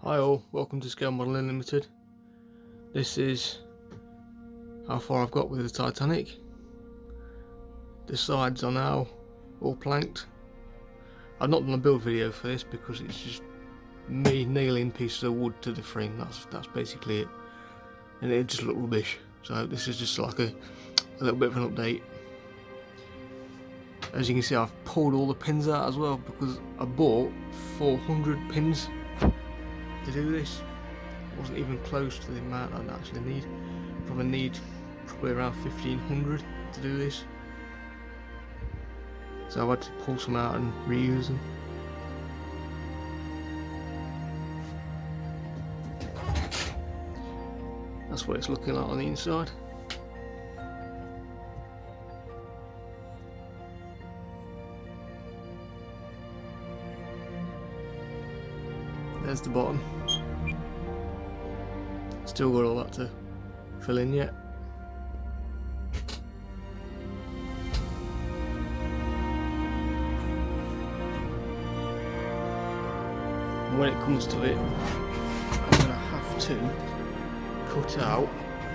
Hi all, welcome to Scale Modelling Limited. This is how far I've got with the Titanic. The sides are now all planked. I've not done a build video for this because it's just me nailing pieces of wood to the frame. That's basically it, and it just looked rubbish. So this is just like a little bit of an update. As you can see, I've pulled all the pins out as well because I bought 400 pins to do this. Wasn't even close to the amount I'd actually need. Probably around 1500 to do this. So I've had to pull some out and reuse them. That's what it's looking like on the inside. There's the bottom. Still got all that to fill in yet. And when it comes to it, I'm going to have to cut out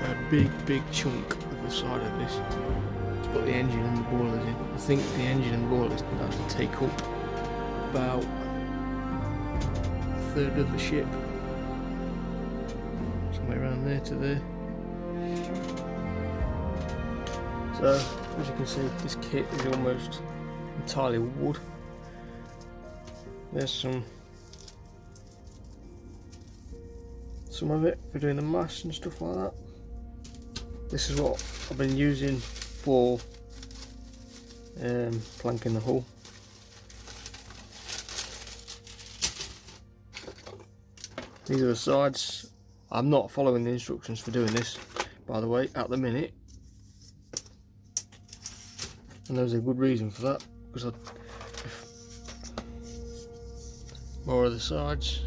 a big chunk of the side of this to put the engine and the boilers in. I think the engine and boilers can actually take up about a third of the ship. Somewhere around there to there. So as you can see, this kit is almost entirely wood. There's some of it for doing the masts and stuff like that. This is what I've been using for planking the hull. These are the sides. I'm not following the instructions for doing this, by the way, at the minute, and there's a good reason for that, because more of the sides.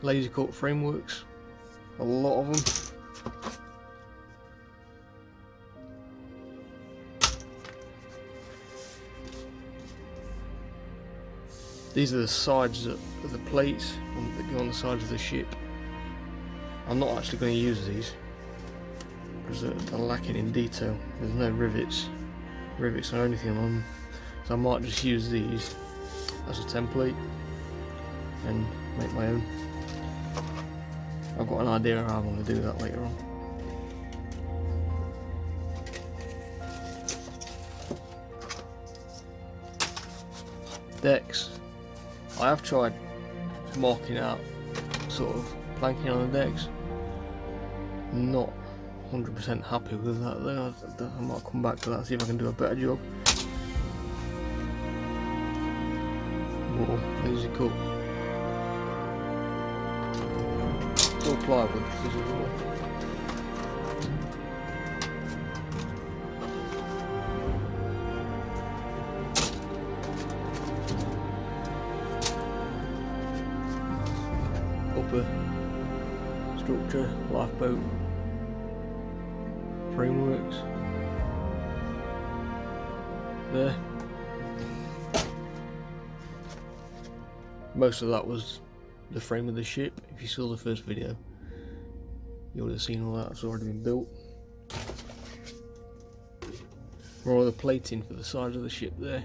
Laser cut frameworks, a lot of them. These are the sides of the plates that go on the sides of the ship. I'm not actually going to use these because they're lacking in detail. There's no rivets or anything on them, so I might just use these as a template and make my own. I've got an idea how I'm going to do that later on. Decks. I have tried marking out sort of planking on the decks. Not 100% happy with that though. I might come back to that, see if I can do a better job. More laser cut. It's all plywood, this is all. Upper structure, lifeboat frameworks there. Most of that was the frame of the ship. If you saw the first video, you would have seen all that's already been built. More of the plating for the sides of the ship there.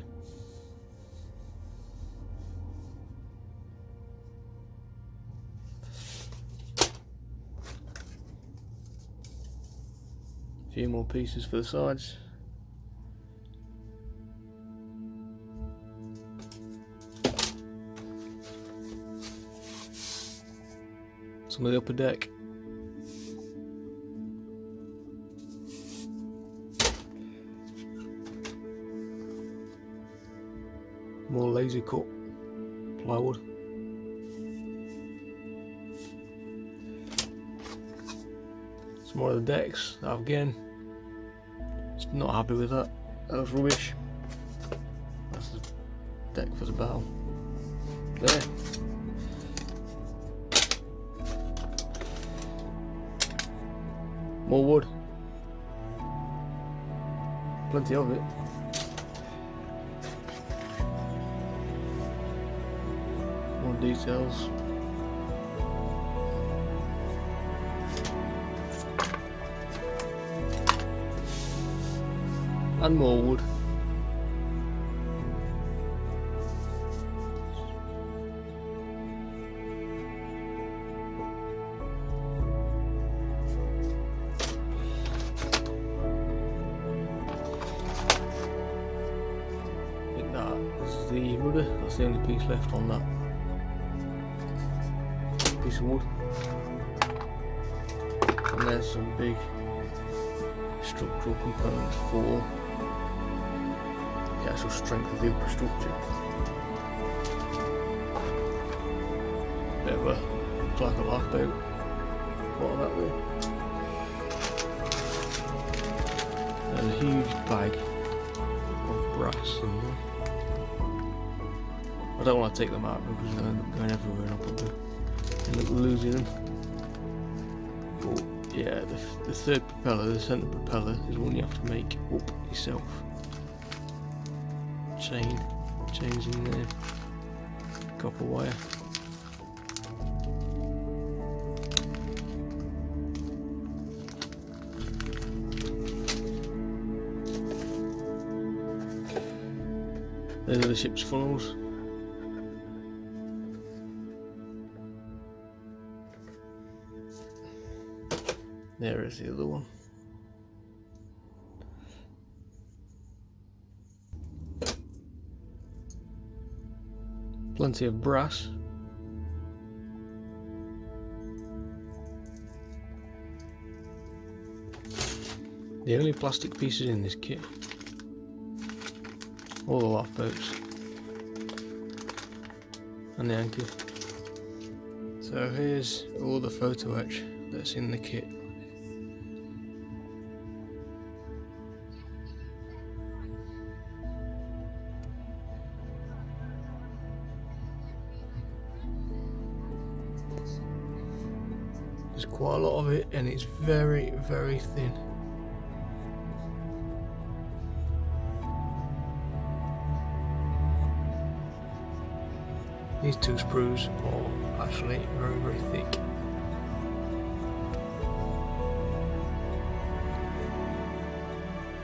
A few more pieces for the sides. Some of the upper deck. More laser cut plywood. Some more of the decks. Again, just not happy with that. That was rubbish. That's the deck for the bow. There. More wood. Plenty of it. details. And more wood. I think that is the rudder. That's the only piece left on that piece of wood. And there's some big structural components for the actual strength of the upper structure. Bit of a, looks like a lifeboat. What about there? There's a huge bag of brass in there. I don't want to take them out because they'll end up going everywhere and I'll probably end up losing them. But yeah, the third propeller, the centre propeller, is one you have to make up yourself. Chains in there, copper wire. Those are the ship's funnels. There is the other one. Plenty of brass. The only plastic pieces in this kit. All the lifeboats. And the anchor. So here's all the photo etch that's in the kit. There's quite a lot of it and it's very, very thin. These two sprues are actually very, very thick.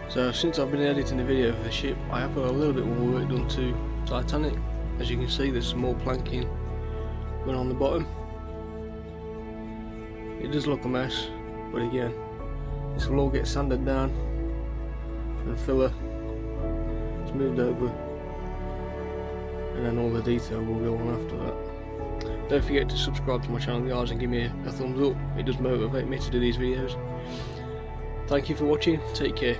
So since I've been editing the video for the ship, I have got a little bit more work done to Titanic. As you can see, there's some more planking going on the bottom. It does look a mess, but again, this will all get sanded down and filler smoothed over, and then all the detail will go on after that. Don't forget to subscribe to my channel guys and give me a thumbs up. It does motivate me to do these videos. Thank you for watching, take care.